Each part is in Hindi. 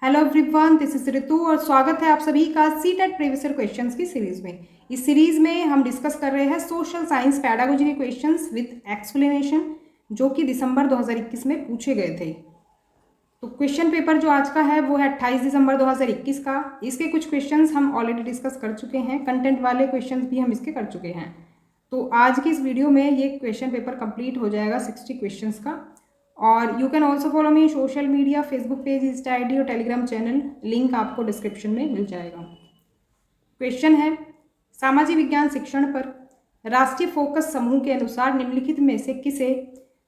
हेलो एवरीवन, दिस इज ऋतु और स्वागत है आप सभी का सीटेट प्रीवियस ईयर क्वेश्चंस की सीरीज में। इस सीरीज में हम डिस्कस कर रहे हैं सोशल साइंस पैडागोजी के क्वेश्चंस विद एक्सप्लेनेशन जो कि दिसंबर 2021 में पूछे गए थे। तो क्वेश्चन पेपर जो आज का है वो है 28 दिसंबर 2021 का। इसके कुछ क्वेश्चंस हम ऑलरेडी डिस्कस कर चुके हैं, कंटेंट वाले क्वेश्चंस भी हम इसके कर चुके हैं। तो आज की इस वीडियो में ये क्वेश्चन पेपर कंप्लीट हो जाएगा 60 क्वेश्चंस का। और you can also follow me social media, Facebook page, Insta ID और टेलीग्राम चैनल, लिंक आपको डिस्क्रिप्शन में मिल जाएगा। क्वेश्चन है, सामाजिक विज्ञान शिक्षण पर राष्ट्रीय फोकस समूह के अनुसार निम्नलिखित में से किसे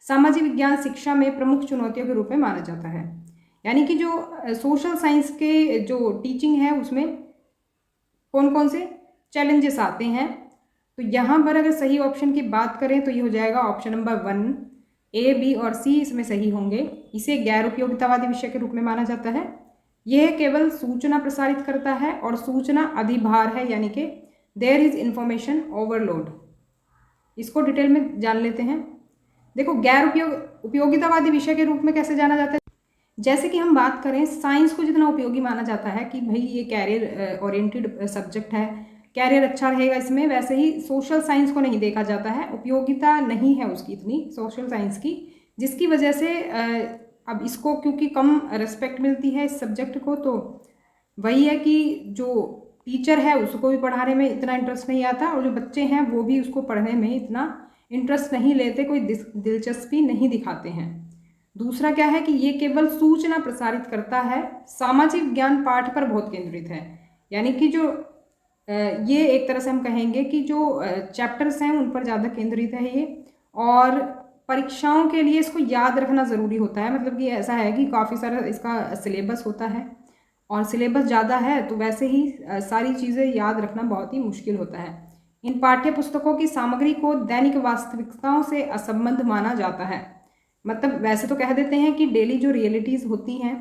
सामाजिक विज्ञान शिक्षा में प्रमुख चुनौतियों के रूप में माना जाता है। यानी कि जो सोशल साइंस के जो टीचिंग है उसमें कौन कौन से चैलेंजेस आते हैं। तो यहाँ पर अगर सही ऑप्शन की बात करें तो ये हो जाएगा ऑप्शन नंबर 1, ए, बी और सी इसमें सही होंगे। इसे गैर उपयोगितावादी विषय के रूप में माना जाता है। यह केवल सूचना प्रसारित करता है और सूचना अधिभार है, यानी कि देयर इज इंफॉर्मेशन ओवरलोड। इसको डिटेल में जान लेते हैं। देखो, गैर उपयोगितावादी विषय के रूप में कैसे जाना जाता है। जैसे कि हम बात करें, साइंस को जितना उपयोगी माना जाता है कि भाई ये कैरियर ओरिएंटेड सब्जेक्ट है, कैरियर अच्छा रहेगा इसमें, वैसे ही सोशल साइंस को नहीं देखा जाता है, उपयोगिता नहीं है उसकी इतनी सोशल साइंस की, जिसकी वजह से अब इसको क्योंकि कम रिस्पेक्ट मिलती है इस सब्जेक्ट को, तो वही है कि जो टीचर है उसको भी पढ़ाने में इतना इंटरेस्ट नहीं आता और जो बच्चे हैं वो भी उसको पढ़ने में इतना इंटरेस्ट नहीं लेते, कोई दिलचस्पी नहीं दिखाते हैं। दूसरा क्या है कि ये केवल सूचना प्रसारित करता है, सामाजिक विज्ञान पाठ पर बहुत केंद्रित है। यानी कि जो ये एक तरह से हम कहेंगे कि जो चैप्टर्स हैं उन पर ज़्यादा केंद्रित है ये, और परीक्षाओं के लिए इसको याद रखना ज़रूरी होता है। मतलब कि ऐसा है कि काफ़ी सारा इसका सिलेबस होता है और सिलेबस ज़्यादा है तो वैसे ही सारी चीज़ें याद रखना बहुत ही मुश्किल होता है। इन पाठ्य पुस्तकों की सामग्री को दैनिक वास्तविकताओं से असंबद्ध माना जाता है। मतलब वैसे तो कह देते हैं कि डेली जो रियलिटीज़ होती हैं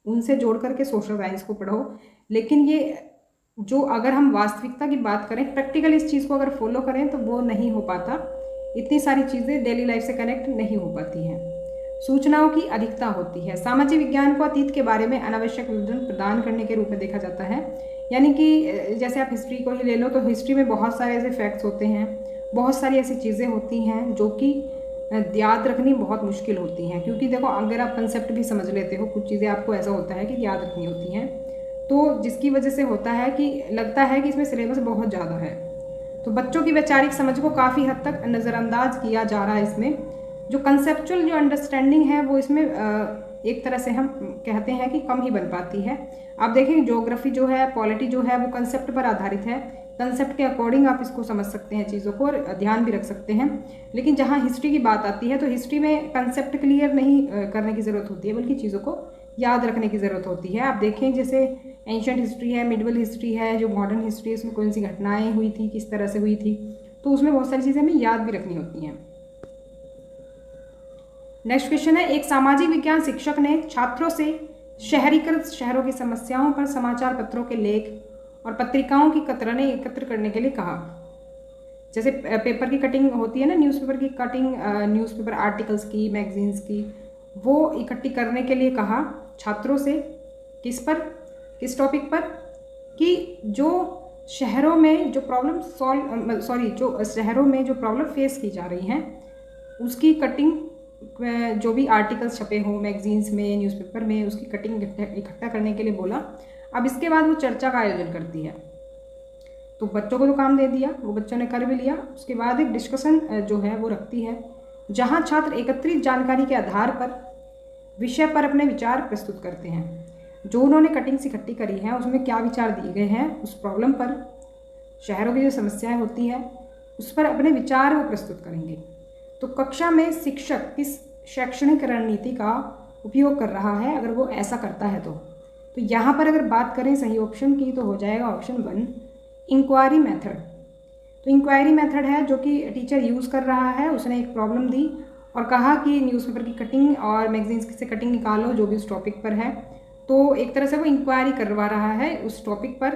उनसे जोड़ करके सोशल साइंस को पढ़ो, लेकिन ये जो अगर हम वास्तविकता की बात करें, प्रैक्टिकल इस चीज़ को अगर फॉलो करें तो वो नहीं हो पाता। इतनी सारी चीज़ें डेली लाइफ से कनेक्ट नहीं हो पाती हैं। सूचनाओं की अधिकता होती है। सामाजिक विज्ञान को अतीत के बारे में अनावश्यक विवरण प्रदान करने के रूप में देखा जाता है। यानी कि जैसे आप हिस्ट्री को ही ले लो तो हिस्ट्री में बहुत सारे ऐसे फैक्ट्स होते हैं, बहुत सारी ऐसी चीज़ें होती हैं जो कि याद रखनी बहुत मुश्किल होती हैं। क्योंकि देखो, अगर आप कंसेप्ट भी समझ लेते हो, कुछ चीज़ें आपको ऐसा होता है कि याद रखनी होती हैं, तो जिसकी वजह से होता है कि लगता है कि इसमें सिलेबस बहुत ज़्यादा है। तो बच्चों की वैचारिक समझ को काफ़ी हद तक नज़रअंदाज किया जा रहा है। इसमें जो कंसेप्चुअल जो अंडरस्टैंडिंग है वो इसमें एक तरह से हम कहते हैं कि कम ही बन पाती है। आप देखें, ज्योग्राफी जो है, पॉलिटी जो है, वो कंसेप्ट पर आधारित है। कंसेप्ट के अकॉर्डिंग आप इसको समझ सकते हैं चीज़ों को और ध्यान भी रख सकते हैं। लेकिन जहाँ हिस्ट्री की बात आती है तो हिस्ट्री में कंसेप्ट क्लियर नहीं करने की ज़रूरत होती है, बल्कि चीज़ों को याद रखने की ज़रूरत होती है। आप देखें, जैसे एंशंट हिस्ट्री है, मिडवल हिस्ट्री है, जो मॉडर्न हिस्ट्री है, उसमें कौन सी घटनाएं हुई थी, किस तरह से हुई थी, तो उसमें बहुत सारी चीज़ें हमें याद भी रखनी होती हैं। नेक्स्ट क्वेश्चन है, एक सामाजिक विज्ञान शिक्षक ने छात्रों से शहरीकृत शहरों की समस्याओं पर समाचार पत्रों के लेख और पत्रिकाओं की कतरनें एकत्र करने के लिए कहा। जैसे पेपर की कटिंग होती है ना, न्यूज़पेपर की कटिंग, न्यूज़पेपर आर्टिकल्स की, मैगजीन्स की, वो इकट्ठी करने के लिए कहा छात्रों से। किस पर, किस टॉपिक पर, कि जो शहरों में जो शहरों में जो प्रॉब्लम फेस की जा रही हैं उसकी कटिंग, जो भी आर्टिकल्स छपे हों मैगजीन्स में, न्यूज़पेपर में, उसकी कटिंग इकट्ठा करने के लिए बोला। अब इसके बाद वो चर्चा का आयोजन करती है। तो बच्चों को तो काम दे दिया, वो बच्चों ने कर भी लिया। उसके बाद एक डिस्कशन जो है वो रखती है, जहाँ छात्र एकत्रित जानकारी के आधार पर विषय पर अपने विचार प्रस्तुत करते हैं। जो उन्होंने कटिंग्स इकट्ठी करी हैं उसमें क्या विचार दिए गए हैं, उस प्रॉब्लम पर, शहरों की जो समस्याएं होती हैं उस पर अपने विचार वो प्रस्तुत करेंगे। तो कक्षा में शिक्षक किस शैक्षणिक रणनीति का उपयोग कर रहा है, अगर वो ऐसा करता है तो यहाँ पर अगर बात करें सही ऑप्शन की तो हो जाएगा ऑप्शन 1, इंक्वायरी मेथड। तो इंक्वायरी मेथड है जो कि टीचर यूज़ कर रहा है। उसने एक प्रॉब्लम दी और कहा कि न्यूज़पेपर की कटिंग और मैगजीन्स से कटिंग निकालो जो भी उस टॉपिक पर है। तो एक तरह से वो इंक्वायरी करवा रहा है उस टॉपिक पर।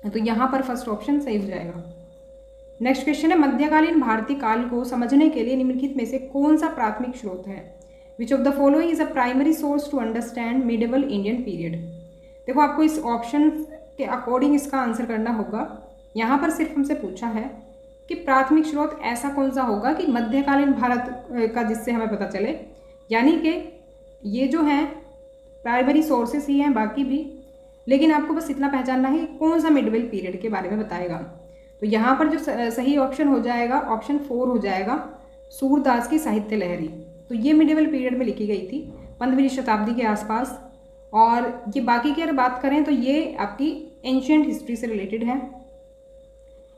तो यहाँ पर फर्स्ट ऑप्शन सही हो जाएगा। नेक्स्ट क्वेश्चन है, मध्यकालीन भारतीय काल को समझने के लिए निम्नलिखित में से कौन सा प्राथमिक स्रोत है। Which of the following is a primary source to understand medieval Indian period. देखो आपको इस ऑप्शन के अकॉर्डिंग इसका आंसर करना होगा। यहाँ पर सिर्फ हमसे पूछा है कि प्राथमिक स्रोत ऐसा कौन सा होगा कि मध्यकालीन भारत का जिससे हमें पता चले, यानी कि ये जो हैं प्राइमरी सोर्सेस ही हैं बाकी भी, लेकिन आपको बस इतना पहचानना है कि कौन सा मिडिवल पीरियड के बारे में बताएगा। तो यहाँ पर जो सही ऑप्शन हो जाएगा ऑप्शन 4 हो जाएगा, सूरदास की साहित्य लहरी। तो ये मिडिवल पीरियड में लिखी गई थी 15वीं शताब्दी के आसपास। और ये बाकी की अगर बात करें तो ये आपकी एंशियंट हिस्ट्री से रिलेटेड है,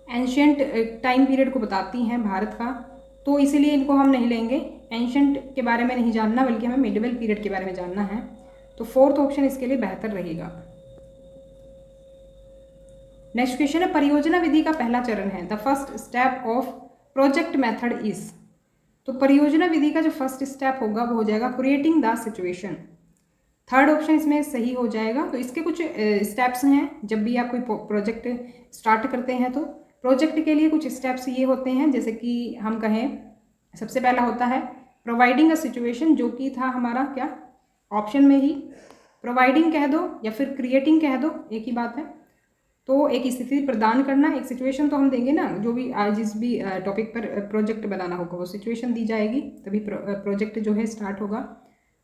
एंशियंट टाइम पीरियड को बताती हैं भारत का, तो इसीलिए इनको हम नहीं लेंगे। एंशियंट के बारे में नहीं जानना बल्कि हमें मिडिवल पीरियड के बारे में जानना है, तो 4th ऑप्शन इसके लिए बेहतर रहेगा। नेक्स्ट क्वेश्चन है, परियोजना विधि का पहला चरण है, the first step of project method is. तो परियोजना विधि का जो फर्स्ट स्टेप होगा वो हो जाएगा creating the situation. 3rd option इसमें सही हो जाएगा। तो इसके कुछ स्टेप्स हैं, जब भी आप कोई प्रोजेक्ट स्टार्ट करते हैं तो प्रोजेक्ट के लिए कुछ स्टेप्स ये होते हैं, जैसे कि हम कहें सबसे पहला होता है प्रोवाइडिंग अ सिचुएशन, जो कि था हमारा क्या ऑप्शन में ही, प्रोवाइडिंग कह दो या फिर क्रिएटिंग कह दो, एक ही बात है। तो एक स्थिति प्रदान करना, एक सिचुएशन तो हम देंगे ना, जो भी जिस भी टॉपिक पर प्रोजेक्ट बनाना होगा वो सिचुएशन दी जाएगी, तभी प्रोजेक्ट जो है स्टार्ट होगा।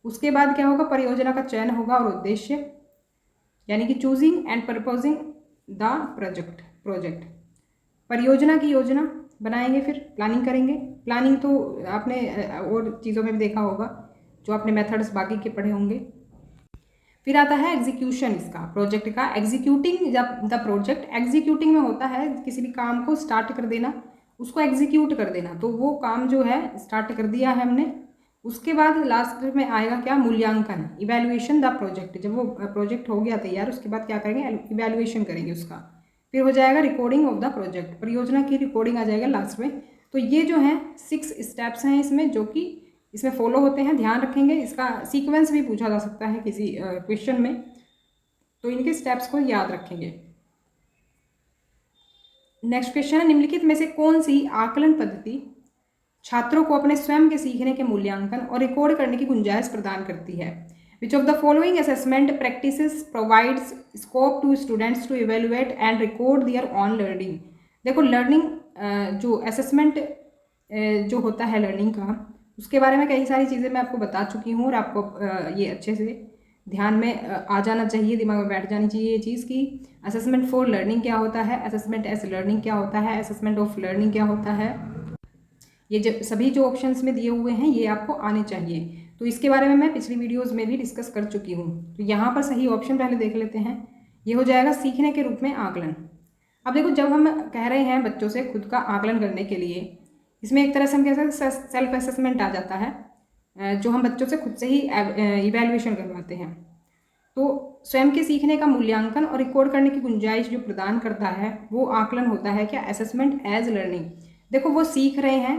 उसके बाद क्या होगा, परियोजना का चयन होगा और उद्देश्य, यानी कि choosing and proposing the project. परियोजना की योजना बनाएंगे, फिर प्लानिंग करेंगे। प्लानिंग तो आपने और चीज़ों में भी देखा होगा, जो आपने मेथड्स बाकी के पढ़े होंगे। फिर आता है एग्जीक्यूशन इसका, प्रोजेक्ट का एग्जीक्यूटिंग। जब द प्रोजेक्ट एग्जीक्यूटिंग में होता है किसी भी काम को स्टार्ट कर देना, उसको एग्जीक्यूट कर देना, तो वो काम जो है स्टार्ट कर दिया है हमने। उसके बाद लास्ट में आएगा क्या, मूल्यांकन, इवैल्यूएशन द प्रोजेक्ट। जब वो प्रोजेक्ट हो गया तैयार, उसके बाद क्या करेंगे, इवैल्यूएशन करेंगे उसका। फिर हो जाएगा रिकॉर्डिंग ऑफ द प्रोजेक्ट, परियोजना की रिकॉर्डिंग आ जाएगा लास्ट में। तो ये जो हैं 6 स्टेप्स हैं इसमें, जो कि इसमें फॉलो होते हैं, ध्यान रखेंगे। इसका सीक्वेंस भी पूछा जा सकता है किसी क्वेश्चन में, तो इनके स्टेप्स को याद रखेंगे। नेक्स्ट क्वेश्चन है, निम्नलिखित में से कौन सी आकलन पद्धति छात्रों को अपने स्वयं के सीखने के मूल्यांकन और रिकॉर्ड करने की गुंजाइश प्रदान करती है। Which of the following assessment practices provides scope to students to evaluate and record their own learning. देखो लर्निंग जो असेसमेंट जो होता है लर्निंग का, उसके बारे में कई सारी चीज़ें मैं आपको बता चुकी हूँ, और आपको ये अच्छे से ध्यान में आ जाना चाहिए, दिमाग में बैठ जानी चाहिए ये चीज़ की असेसमेंट फॉर लर्निंग क्या होता है, असेसमेंट एज लर्निंग क्या होता है, असेसमेंट ऑफ लर्निंग क्या होता है। ये जो सभी जो ऑप्शंस में दिए हुए हैं ये आपको आने चाहिए। तो इसके बारे में मैं पिछली वीडियोज़ में भी डिस्कस कर चुकी हूँ। तो यहाँ पर सही ऑप्शन पहले देख लेते हैं, ये हो जाएगा सीखने के रूप में आकलन। अब देखो जब हम कह रहे हैं बच्चों से खुद का आकलन करने के लिए, इसमें एक तरह से हम कह सकते हैं सेल्फ असेसमेंट आ जाता है, जो हम बच्चों से खुद से ही इवैल्यूएशन करवाते हैं। तो स्वयं के सीखने का मूल्यांकन और रिकॉर्ड करने की गुंजाइश जो प्रदान करता है वो आकलन होता है क्या, असेसमेंट एज लर्निंग। देखो वो सीख रहे हैं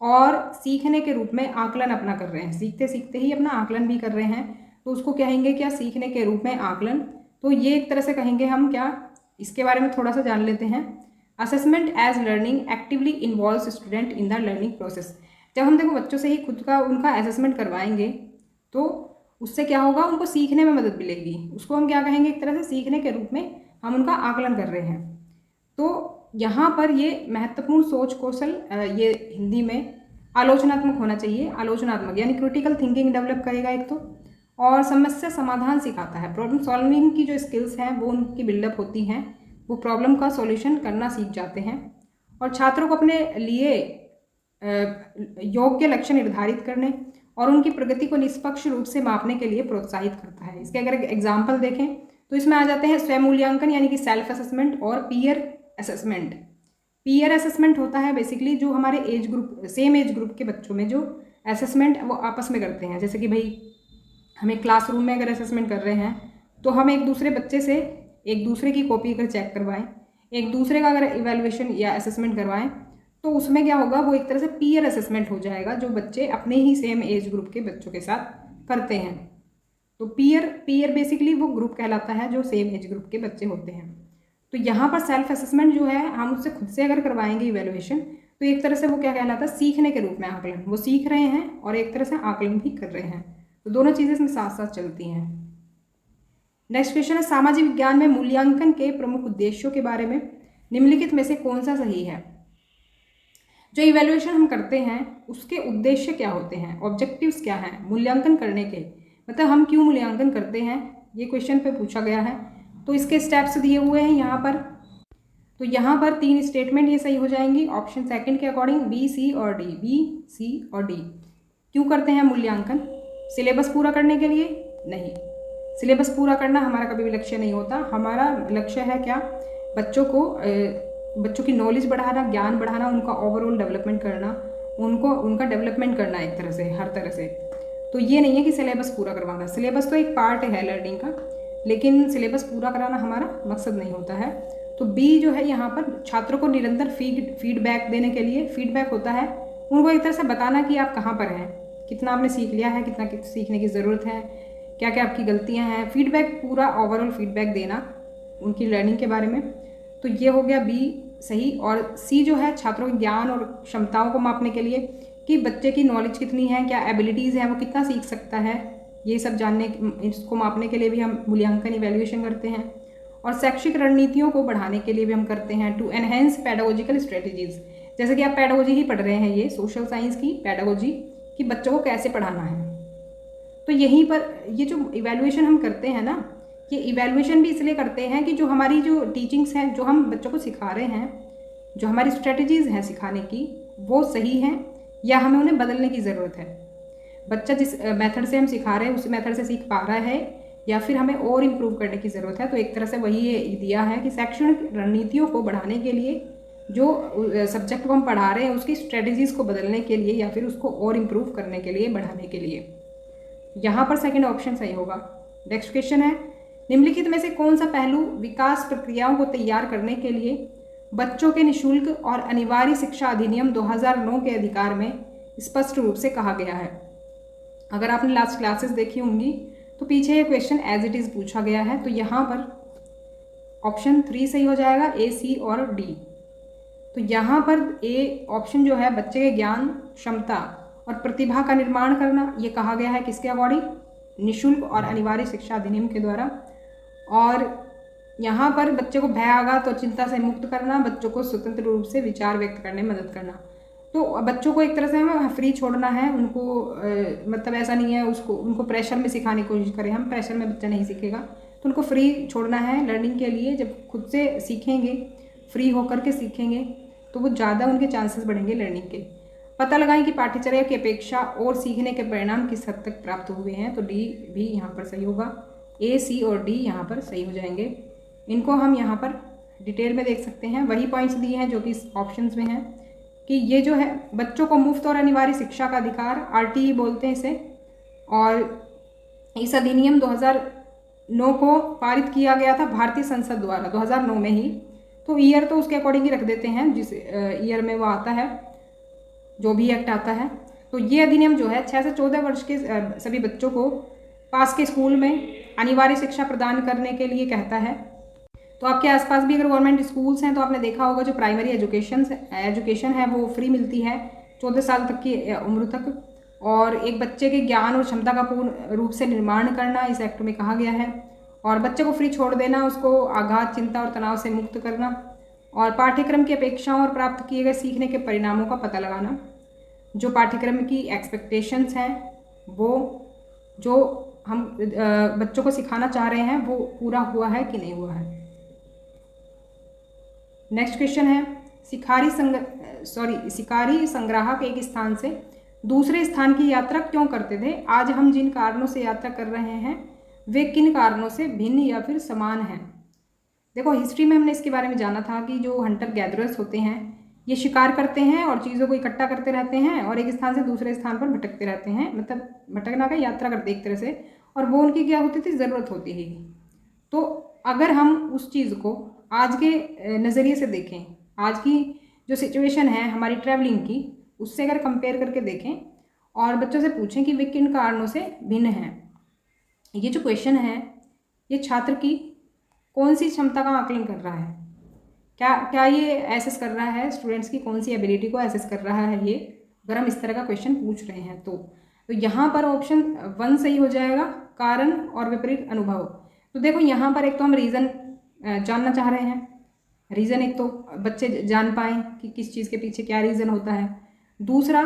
और सीखने के रूप में आकलन अपना कर रहे हैं, सीखते सीखते ही अपना आकलन भी कर रहे हैं, तो उसको कहेंगे क्या, सीखने के रूप में आकलन। तो ये एक तरह से कहेंगे हम क्या, इसके बारे में थोड़ा सा जान लेते हैं। Assessment as learning actively involves student in the learning process. जब हम देखो बच्चों से ही खुद का उनका असेसमेंट करवाएंगे तो उससे क्या होगा, उनको सीखने में मदद मिलेगी। उसको हम क्या कहेंगे, एक तरह से सीखने के रूप में हम उनका आकलन कर रहे हैं। तो यहाँ पर ये महत्वपूर्ण सोच कौशल, ये हिंदी में आलोचनात्मक होना चाहिए, आलोचनात्मक यानी क्रिटिकल थिंकिंग डेवलप करेगा एक तो, और समस्या समाधान सिखाता है। प्रॉब्लम सॉल्विंग की जो स्किल्स हैं वो उनकी बिल्डअप होती हैं, वो प्रॉब्लम का सॉल्यूशन करना सीख जाते हैं। और छात्रों को अपने लिए योग्य लक्ष्य निर्धारित करने और उनकी प्रगति को निष्पक्ष रूप से मापने के लिए प्रोत्साहित करता है। इसके अगर एग्जाम्पल देखें तो इसमें आ जाते हैं स्वयं मूल्यांकन यानी कि सेल्फ असेसमेंट और पीयर असेसमेंट। पीयर असेसमेंट होता है बेसिकली जो हमारे age group, same age group के बच्चों में जो असेसमेंट वो आपस में करते हैं। जैसे कि भाई हमें क्लासरूम में अगर असेसमेंट कर रहे हैं तो हम एक दूसरे बच्चे से एक दूसरे की कॉपी अगर चेक करवाएं, एक दूसरे का अगर इवैल्यूएशन या असेसमेंट करवाएं, तो उसमें क्या होगा, वो एक तरह से पीयर असेसमेंट हो जाएगा, जो बच्चे अपने ही सेम एज ग्रुप के बच्चों के साथ करते हैं। तो पीयर बेसिकली वो ग्रुप कहलाता है जो सेम एज ग्रुप के बच्चे होते हैं। तो यहाँ पर सेल्फ असेसमेंट जो है हम उससे खुद से अगर करवाएंगे इवैल्यूएशन, तो एक तरह से वो क्या कहलाता है, सीखने के रूप में आकलन। वो सीख रहे हैं और एक तरह से आकलन भी कर रहे हैं, तो दोनों चीज़ें इसमें साथ साथ चलती हैं। नेक्स्ट क्वेश्चन है, सामाजिक विज्ञान में मूल्यांकन के प्रमुख उद्देश्यों के बारे में निम्नलिखित में से कौन सा सही है। जो इवैल्यूएशन हम करते हैं उसके उद्देश्य क्या होते हैं, ऑब्जेक्टिव्स क्या हैं मूल्यांकन करने के, मतलब हम क्यों मूल्यांकन करते हैं, ये क्वेश्चन पे पूछा गया है। तो इसके स्टेप्स दिए हुए हैं यहाँ पर। तो यहाँ पर 3 स्टेटमेंट ये सही हो जाएंगी ऑप्शन सेकंड के अकॉर्डिंग, बी, सी और डी। बी, सी और डी। क्यों करते हैं मूल्यांकन, सिलेबस पूरा करने के लिए नहीं। सिलेबस पूरा करना हमारा कभी भी लक्ष्य नहीं होता। हमारा लक्ष्य है क्या, बच्चों की नॉलेज बढ़ाना, ज्ञान बढ़ाना, उनका ओवरऑल डेवलपमेंट करना, उनका डेवलपमेंट करना एक तरह से, हर तरह से। तो ये नहीं है कि सिलेबस पूरा करवाना। सिलेबस तो एक पार्ट है लर्निंग का, लेकिन सिलेबस पूरा कराना हमारा मकसद नहीं होता है। तो बी जो है यहाँ पर छात्रों को निरंतर फीडबैक देने के लिए, फीडबैक होता है उनको एक तरह से बताना कि आप कहाँ पर हैं, कितना आपने सीख लिया है, कितना सीखने की ज़रूरत है, क्या क्या आपकी गलतियाँ हैं। फीडबैक, पूरा ओवरऑल फीडबैक देना उनकी लर्निंग के बारे में। तो ये हो गया बी सही। और सी जो है छात्रों के ज्ञान और क्षमताओं को मापने के लिए कि बच्चे की नॉलेज कितनी है, क्या एबिलिटीज़ है, वो कितना सीख सकता है, ये सब जानने, इसको मापने के लिए भी हम मूल्यांकन इवैल्यूएशन करते हैं। और शैक्षिक रणनीतियों को बढ़ाने के लिए भी हम करते हैं, टू एनहेंस पेडागोजिकल स्ट्रेटजीज। जैसे कि आप पेडागोजी ही पढ़ रहे हैं, ये सोशल साइंस की पेडागोजी, कि बच्चों को कैसे पढ़ाना है। तो यहीं पर ये जो इवैल्यूएशन हम करते हैं ना, ये इवैल्यूएशन भी इसलिए करते हैं कि जो हमारी जो टीचिंग्स हैं, जो हम बच्चों को सिखा रहे हैं, जो हमारी स्ट्रेटजीज़ हैं सिखाने की, वो सही हैं या हमें उन्हें बदलने की ज़रूरत है। बच्चा जिस मेथड से हम सिखा रहे हैं उस मेथड से सीख पा रहा है या फिर हमें और इम्प्रूव करने की ज़रूरत है। तो एक तरह से वही दिया है कि शैक्षणिक रणनीतियों को बढ़ाने के लिए, जो सब्जेक्ट को हम पढ़ा रहे हैं उसकी स्ट्रेटजीज़ को बदलने के लिए या फिर उसको और इम्प्रूव करने के लिए, बढ़ाने के लिए। यहाँ पर सेकंड ऑप्शन सही होगा। नेक्स्ट क्वेश्चन है, निम्नलिखित में से कौन सा पहलू विकास प्रक्रियाओं को तैयार करने के लिए बच्चों के निःशुल्क और अनिवार्य शिक्षा अधिनियम 2009 के अधिकार में स्पष्ट रूप से कहा गया है। अगर आपने लास्ट क्लासेस देखी होंगी तो पीछे ये क्वेश्चन एज इट इज़ पूछा गया है। तो यहाँ पर ऑप्शन 3 सही हो जाएगा, ए, सी और डी। तो यहाँ पर ए ऑप्शन जो है, बच्चे के ज्ञान, क्षमता और प्रतिभा का निर्माण करना, ये कहा गया है किसके अकॉर्डिंग, निःशुल्क और अनिवार्य शिक्षा अधिनियम के द्वारा। और यहाँ पर बच्चे को भय, आघात और चिंता से मुक्त करना, बच्चों को स्वतंत्र रूप से विचार व्यक्त करने में मदद करना। तो बच्चों को एक तरह से हमें फ्री छोड़ना है, उनको मतलब ऐसा नहीं है उनको प्रेशर में सिखाने की कोशिश करें हम, प्रेशर में बच्चा नहीं सीखेगा। तो उनको फ्री छोड़ना है लर्निंग के लिए। जब खुद से सीखेंगे, फ्री होकर के सीखेंगे, तो वो ज़्यादा उनके चांसेस बढ़ेंगे लर्निंग के। पता लगाएं कि पाठ्यचर्या की अपेक्षा और सीखने के परिणाम किस हद तक प्राप्त हुए हैं। तो डी भी यहाँ पर सही होगा, ए, सी और डी यहाँ पर सही हो जाएंगे। इनको हम यहाँ पर डिटेल में देख सकते हैं, वही पॉइंट्स दिए हैं जो कि इस ऑप्शंस में हैं कि ये जो है बच्चों को मुफ्त और अनिवार्य शिक्षा का अधिकार, आरटीई बोलते हैं इसे। और इस अधिनियम 2009 को पारित किया गया था भारतीय संसद द्वारा 2009 में ही। तो ईयर तो उसके अकॉर्डिंग ही रख देते हैं जिस ईयर में वो आता है, जो भी एक्ट आता है। तो ये अधिनियम जो है 6 से 14 वर्ष के सभी बच्चों को पास के स्कूल में अनिवार्य शिक्षा प्रदान करने के लिए कहता है। तो आपके आसपास भी अगर गवर्नमेंट स्कूल्स हैं तो आपने देखा होगा जो प्राइमरी एजुकेशन है वो फ्री मिलती है 14 साल तक की उम्र तक। और एक बच्चे के ज्ञान और क्षमता का पूर्ण रूप से निर्माण करना इस एक्ट में कहा गया है। और बच्चे को फ्री छोड़ देना, उसको आघात, चिंता और तनाव से मुक्त करना, और पाठ्यक्रम की अपेक्षाओं और प्राप्त किए गए सीखने के परिणामों का पता लगाना। जो पाठ्यक्रम की एक्सपेक्टेशंस हैं, वो जो हम बच्चों को सिखाना चाह रहे हैं वो पूरा हुआ है कि नहीं हुआ है। नेक्स्ट क्वेश्चन है, शिकारी संग्राहक एक स्थान से दूसरे स्थान की यात्रा क्यों करते थे? आज हम जिन कारणों से यात्रा कर रहे हैं वे किन कारणों से भिन्न या फिर समान हैं? देखो, हिस्ट्री में हमने इसके बारे में जाना था कि जो हंटर गैदरर्स होते हैं ये शिकार करते हैं और चीज़ों को इकट्ठा करते रहते हैं और एक स्थान से दूसरे स्थान पर भटकते रहते हैं, मतलब भटकना का यात्रा करते एक तरह से। और वो उनकी क्या होती थी, ज़रूरत होती है। तो अगर हम उस चीज़ को आज के नज़रिए से देखें, आज की जो सिचुएशन है हमारी ट्रैवलिंग की, उससे अगर कंपेयर करके देखें और बच्चों से पूछें कि वे किन कारणों से भिन्न हैं, ये जो क्वेश्चन है ये छात्र की कौन सी क्षमता का आकलन कर रहा है? क्या क्या ये एसेस कर रहा है स्टूडेंट्स की कौन सी एबिलिटी को एसेस कर रहा है ये, अगर हम इस तरह का क्वेश्चन पूछ रहे हैं तो यहाँ पर ऑप्शन 1 सही हो जाएगा, कारण और विपरीत अनुभव। तो देखो यहाँ पर एक तो हम रीज़न जानना चाह रहे हैं, रीज़न एक तो बच्चे जान पाएँ कि किस चीज़ के पीछे क्या रीज़न होता है। दूसरा,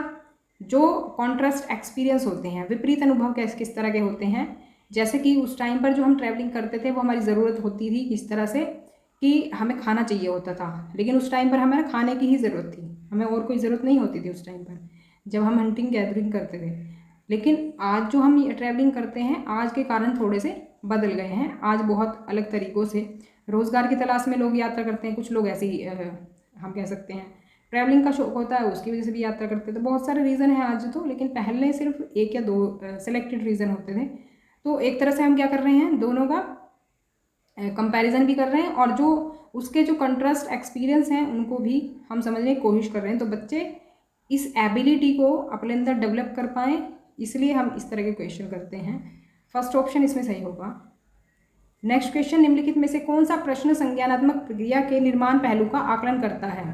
जो कॉन्ट्रास्ट एक्सपीरियंस होते हैं, विपरीत अनुभव किस तरह के होते हैं, जैसे कि उस टाइम पर जो हम ट्रैवलिंग करते थे वो हमारी ज़रूरत होती थी किस तरह से कि हमें खाना चाहिए होता था, लेकिन उस टाइम पर हमें खाने की ही ज़रूरत थी, हमें और कोई ज़रूरत नहीं होती थी उस टाइम पर जब हम हंटिंग गैदरिंग करते थे। लेकिन आज जो हम ट्रैवलिंग करते हैं, आज के कारण थोड़े से बदल गए हैं। आज बहुत अलग तरीक़ों से रोज़गार की तलाश में लोग यात्रा करते हैं, कुछ लोग ऐसे ही हम कह सकते हैं ट्रैवलिंग का शौक़ होता है उसकी वजह से भी यात्रा करते हैं। तो बहुत सारे रीज़न हैं आज तो, लेकिन पहले सिर्फ 1 या 2 सेलेक्टेड रीज़न होते थे। तो एक तरह से हम क्या कर रहे हैं, दोनों का कंपैरिजन भी कर रहे हैं और जो उसके जो कंट्रास्ट एक्सपीरियंस हैं उनको भी हम समझने की कोशिश कर रहे हैं। तो बच्चे इस एबिलिटी को अपने अंदर डेवलप कर पाएँ, इसलिए हम इस तरह के क्वेश्चन करते हैं। फर्स्ट ऑप्शन इसमें सही होगा। नेक्स्ट क्वेश्चन, निम्नलिखित में से कौन सा प्रश्न संज्ञानात्मक प्रक्रिया के निर्माण पहलू का आकलन करता है।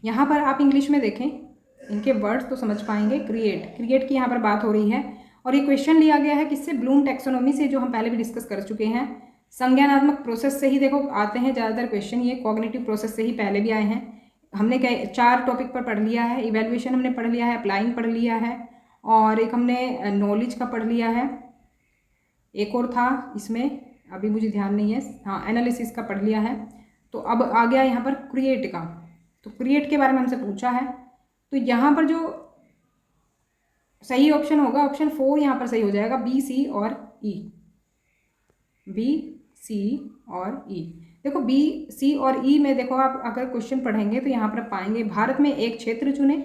यहाँ पर आप इंग्लिश में देखें, इनके वर्ड्स तो समझ पाएंगे। क्रिएट की यहाँ पर बात हो रही है और ये क्वेश्चन लिया गया है किससे, ब्लूम टैक्सोनॉमी से, जो हम पहले भी डिस्कस कर चुके हैं। संज्ञानात्मक प्रोसेस से ही देखो आते हैं ज़्यादातर क्वेश्चन, ये कॉग्निटिव प्रोसेस से ही पहले भी आए हैं। हमने 4 टॉपिक पर पढ़ लिया है, इवैल्यूएशन हमने पढ़ लिया है, अप्लाइंग पढ़ लिया है और एक हमने नॉलेज का पढ़ लिया है, एक और था इसमें अभी मुझे ध्यान नहीं है, हाँ एनालिसिस का पढ़ लिया है। तो अब आ गया यहाँ पर क्रिएट का, तो क्रिएट के बारे में हमसे पूछा है। तो यहाँ पर जो सही ऑप्शन होगा ऑप्शन 4 यहाँ पर सही हो जाएगा, बी, सी और ई। बी, सी और ई। देखो बी, सी और ई में देखो आप अगर क्वेश्चन पढ़ेंगे तो यहाँ पर पाएंगे, भारत में एक क्षेत्र चुने,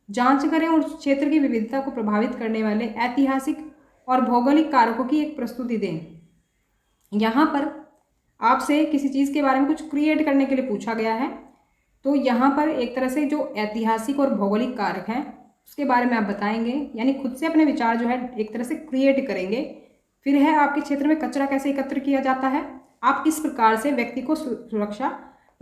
जांच करें और उस क्षेत्र की विविधता को प्रभावित करने वाले ऐतिहासिक और भौगोलिक कारकों की एक प्रस्तुति दें। यहाँ पर आपसे किसी चीज़ के बारे में कुछ क्रिएट करने के लिए पूछा गया है, तो यहाँ पर एक तरह से जो ऐतिहासिक और भौगोलिक कारक हैं उसके बारे में आप बताएंगे, यानी खुद से अपने विचार जो है एक तरह से क्रिएट करेंगे। फिर है आपके क्षेत्र में कचरा कैसे एकत्र किया जाता है, आप किस प्रकार से व्यक्ति को सुरक्षा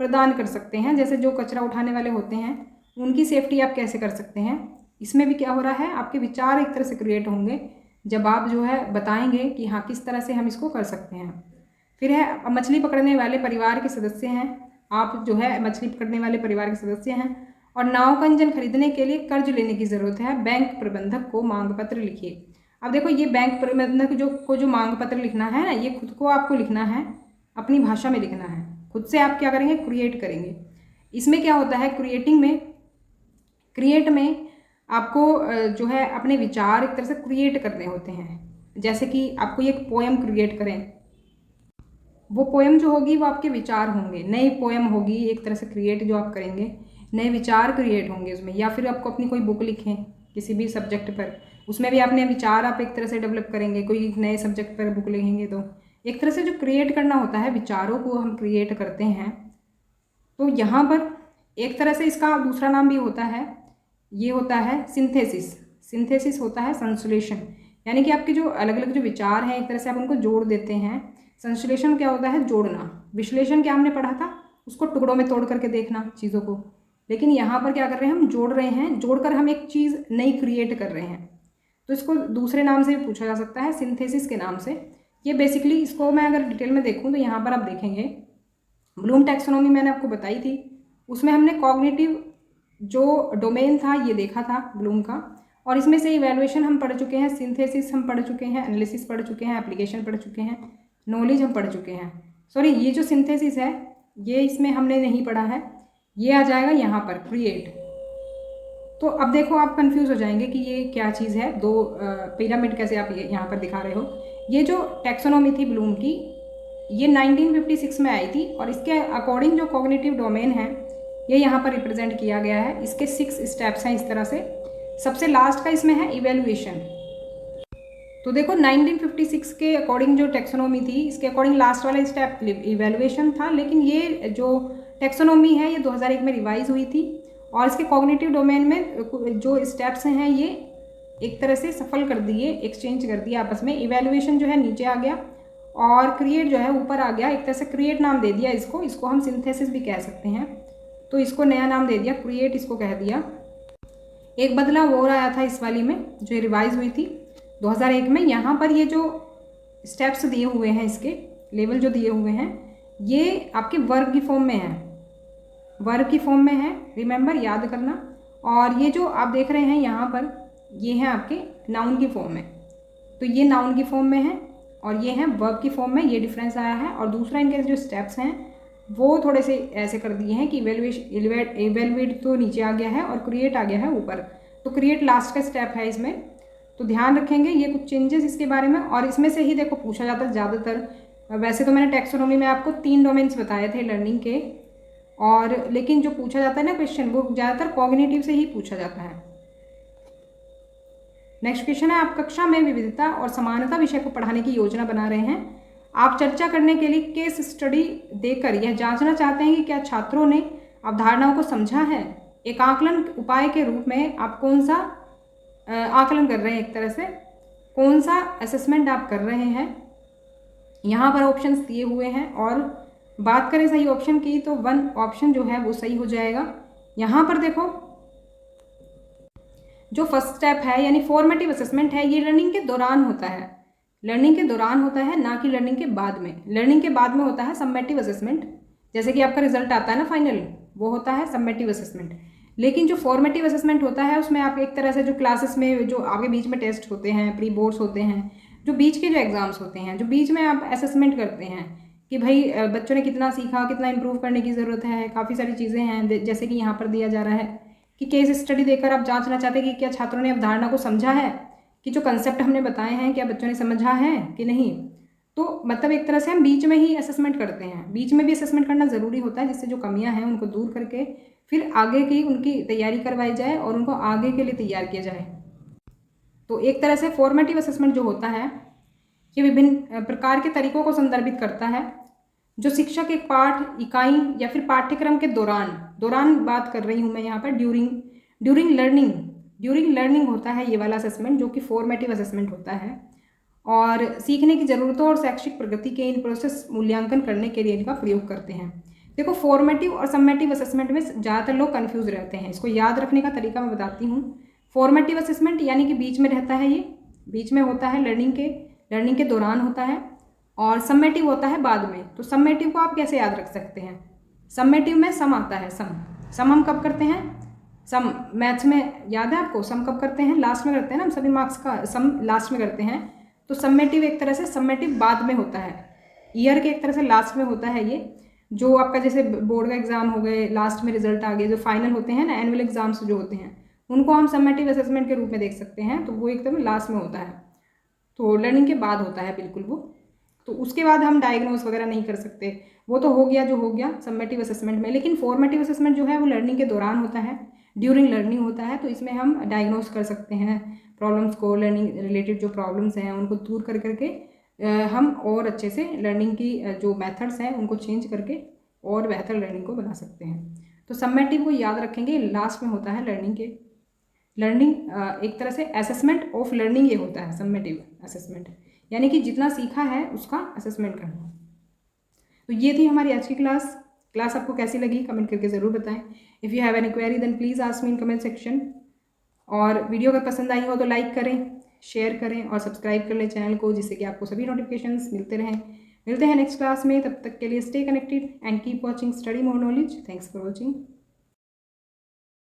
प्रदान कर सकते हैं, जैसे जो कचरा उठाने वाले होते हैं उनकी सेफ्टी आप कैसे कर सकते हैं। इसमें भी क्या हो रहा है, आपके विचार एक तरह से क्रिएट होंगे जब आप जो है बताएंगे कि हाँ किस तरह से हम इसको कर सकते हैं। फिर है मछली पकड़ने वाले परिवार के सदस्य हैं, आप जो है मछली पकड़ने वाले परिवार के सदस्य हैं और नाव का इंजन खरीदने के लिए कर्ज लेने की ज़रूरत है, बैंक प्रबंधक को मांग पत्र लिखिए। अब देखो ये बैंक प्रबंधक जो मांग पत्र लिखना है ना, ये खुद को आपको लिखना है, अपनी भाषा में लिखना है, खुद से आप क्या करेंगे, क्रिएट करेंगे। इसमें क्या होता है, क्रिएट में आपको जो है अपने विचार एक तरह से क्रिएट करने होते हैं। जैसे कि आपको एक पोएम क्रिएट करें, वो पोएम जो होगी वो आपके विचार होंगे, नई पोएम होगी एक तरह से क्रिएट जो आप करेंगे, नए विचार क्रिएट होंगे उसमें। या फिर आपको अपनी कोई बुक लिखें किसी भी सब्जेक्ट पर, उसमें भी अपने विचार आप एक तरह से डेवलप करेंगे। कोई नए सब्जेक्ट पर बुक लिखेंगे तो एक तरह से जो क्रिएट करना होता है, विचारों को हम क्रिएट करते हैं। तो यहाँ पर एक तरह से इसका दूसरा नाम भी होता है, ये होता है सिंथेसिस होता है संश्लेषण, यानी कि आपके जो अलग अलग जो विचार हैं एक तरह से आप उनको जोड़ देते हैं। संश्लेषण क्या होता है, जोड़ना। विश्लेषण क्या हमने पढ़ा था, उसको टुकड़ों में तोड़ करके देखना चीज़ों को, लेकिन यहाँ पर क्या कर रहे हैं, हम जोड़ रहे हैं, जोड़कर हम एक चीज़ नई क्रिएट कर रहे हैं। तो इसको दूसरे नाम से भी पूछा जा सकता है, सिंथेसिस के नाम से। ये बेसिकली इसको मैं अगर डिटेल में देखूँ तो यहाँ पर आप देखेंगे ब्लूम टैक्सोनॉमी मैंने आपको बताई थी, उसमें हमने कॉग्निटिव जो डोमेन था ये देखा था ब्लूम का, और इसमें से इवैल्यूएशन हम पढ़ चुके हैं, सिंथेसिस हम पढ़ चुके हैं, एनालिसिस पढ़ चुके हैं, एप्लीकेशन पढ़ चुके हैं, नॉलेज हम पढ़ चुके हैं। सॉरी, ये जो सिंथेसिस है ये इसमें हमने नहीं पढ़ा है, ये आ जाएगा यहाँ पर क्रिएट। तो अब देखो आप कंफ्यूज हो जाएंगे कि ये क्या चीज़ है, दो पिरामिड कैसे आप यहाँ पर दिखा रहे हो। ये जो टैक्सोनॉमी थी ब्लूम की, ये 1956 में आई थी और इसके अकॉर्डिंग जो कॉग्निटिव डोमेन है ये यहाँ पर रिप्रेजेंट किया गया है। इसके 6 स्टेप्स हैं इस तरह से। सबसे लास्ट का इसमें है इवैल्यूएशन। तो देखो 1956 के अकॉर्डिंग जो टैक्सोनॉमी थी, इसके अकॉर्डिंग लास्ट वाला स्टेप इवैल्यूएशन था, लेकिन ये जो टैक्सोनॉमी है ये 2001 में रिवाइज हुई थी और इसके कॉग्निटिव डोमेन में जो स्टेप्स हैं ये एक तरह से सफल कर दिए, एक्सचेंज कर दिए आपस में। इवैल्यूएशन जो है नीचे आ गया और क्रिएट जो है ऊपर आ गया, एक तरह से क्रिएट नाम दे दिया इसको हम सिंथेसिस भी कह सकते हैं। तो इसको नया नाम दे दिया, क्रिएट इसको कह दिया। एक बदलाव और आया था इस वाली में, जो रिवाइज हुई थी 2001 में। यहाँ पर ये जो स्टेप्स दिए हुए हैं, इसके लेवल जो दिए हुए हैं, ये आपके वर्ब की फॉर्म में है, वर्ब की फॉर्म में है, रिमेंबर, याद करना। और ये जो आप देख रहे हैं यहाँ पर, ये है आपके नाउन की फॉर्म में, तो ये नाउन की फॉर्म में है और ये है वर्ब की फॉर्म में, ये डिफरेंस आया है। और दूसरा इनके जो स्टेप्स हैं वो थोड़े से ऐसे कर दिए हैं कि इवेलुएट तो नीचे आ गया है और क्रिएट आ गया है ऊपर, तो क्रिएट लास्ट का स्टेप है इसमें, तो ध्यान रखेंगे ये कुछ चेंजेस इसके बारे में। और इसमें से ही देखो पूछा जाता है ज़्यादातर, वैसे तो मैंने टैक्सोनॉमी में आपको 3 डोमेन्स बताए थे लर्निंग के, और लेकिन जो पूछा जाता है ना क्वेश्चन, वो ज़्यादातर कॉग्निटिव से ही पूछा जाता है। नेक्स्ट क्वेश्चन है, आप कक्षा में विविधता और समानता विषय को पढ़ाने की योजना बना रहे हैं। आप चर्चा करने के लिए केस स्टडी देकर यह जांचना चाहते हैं कि क्या छात्रों ने अवधारणाओं को समझा है। एक आकलन उपाय के रूप में आप कौन सा आकलन कर रहे हैं, एक तरह से कौन सा असेसमेंट आप कर रहे हैं। यहाँ पर ऑप्शंस दिए हुए हैं और बात करें सही ऑप्शन की तो 1 ऑप्शन जो है वो सही हो जाएगा। यहाँ पर देखो जो फर्स्ट स्टेप है यानी फॉर्मेटिव असेसमेंट है, ये लर्निंग के दौरान होता है, लर्निंग के दौरान होता है, ना कि लर्निंग के बाद में। लर्निंग के बाद में होता है समेटिव असेसमेंट, जैसे कि आपका रिजल्ट आता है ना फाइनल, वो होता है समेटिव असेसमेंट। लेकिन जो फॉर्मेटिव असेसमेंट होता है उसमें आप एक तरह से जो क्लासेस में जो आगे बीच में टेस्ट होते हैं, प्री बोर्ड्स होते हैं, जो बीच के जो एग्जाम्स होते हैं, जो बीच में आप असेसमेंट करते हैं कि भाई बच्चों ने कितना सीखा, कितना इंप्रूव करने की ज़रूरत है, काफ़ी सारी चीज़ें हैं। जैसे कि यहाँ पर दिया जा रहा है कि केस स्टडी देकर आप जांचना चाहते हैं कि क्या छात्रों ने अवधारणा को समझा है, कि जो कंसेप्ट हमने बताए हैं क्या बच्चों ने समझा है कि नहीं। तो मतलब एक तरह से हम बीच में ही असेसमेंट करते हैं, बीच में भी असेसमेंट करना ज़रूरी होता है, जिससे जो कमियां हैं उनको दूर करके फिर आगे की उनकी तैयारी करवाई जाए और उनको आगे के लिए तैयार किया जाए। तो एक तरह से फॉर्मेटिव असेसमेंट जो होता है ये विभिन्न प्रकार के तरीकों को संदर्भित करता है, जो शिक्षक एक पाठ, इकाई या फिर पाठ्यक्रम के दौरान बात कर रही हूँ मैं यहाँ पर, ड्यूरिंग लर्निंग होता है ये वाला असेसमेंट, जो कि फॉर्मेटिव असेसमेंट होता है। और सीखने की ज़रूरतों और शैक्षिक प्रगति के इन प्रोसेस मूल्यांकन करने के लिए इनका प्रयोग करते हैं। देखो फॉर्मेटिव और समेटिव असेसमेंट में ज़्यादातर लोग कन्फ्यूज रहते हैं, इसको याद रखने का तरीका मैं बताती हूँ। फॉर्मेटिव असेसमेंट यानी कि बीच में रहता है, ये बीच में होता है, लर्निंग के दौरान होता है, और समेटिव होता है बाद में। तो समेटिव को आप कैसे याद रख सकते हैं, समेटिव में सम आता है, सम हम कब करते हैं, सम मैथ्स में याद है आपको, सम कब करते हैं, लास्ट में करते हैं ना, हम सभी मार्क्स का सम लास्ट में करते हैं। तो समेटिव एक तरह से समेटिव बाद में होता है, ईयर के एक तरह से लास्ट में होता है। ये जो आपका जैसे बोर्ड का एग्जाम हो गए, लास्ट में रिजल्ट आ गए, जो फाइनल होते हैं ना, एनुअल एग्जाम्स जो होते हैं, उनको हम समेटिव असेसमेंट के रूप में देख सकते हैं। तो वो एकदम लास्ट में होता है, तो लर्निंग के बाद होता है बिल्कुल वो। तो उसके बाद हम डायग्नोस वगैरह नहीं कर सकते, वो तो हो गया जो हो गया समेटिव असेसमेंट में। लेकिन फॉर्मेटिव असेसमेंट जो है वो लर्निंग के दौरान होता है, ड्यूरिंग लर्निंग होता है। तो इसमें हम डायग्नोस कर सकते हैं प्रॉब्लम्स को, लर्निंग रिलेटेड जो प्रॉब्लम्स हैं उनको दूर कर करके हम और अच्छे से लर्निंग की जो मेथड्स हैं उनको चेंज करके और बेहतर लर्निंग को बना सकते हैं। तो समेटिव को याद रखेंगे, लास्ट में होता है लर्निंग एक तरह से असेसमेंट ऑफ लर्निंग ये होता है समेटिव असेसमेंट, यानी कि जितना सीखा है उसका असेसमेंट करना। तो ये थी हमारी आज की क्लास आपको कैसी लगी कमेंट करके ज़रूर बताएं। If you have any query then please ask me in comment section. और वीडियो अगर पसंद आई हो तो लाइक करें, शेयर करें और सब्सक्राइब कर लें चैनल को, जिससे कि आपको सभी नोटिफिकेशंस मिलते रहें। मिलते हैं नेक्स्ट क्लास में, तब तक के लिए stay connected and keep watching study more knowledge. Thanks for watching.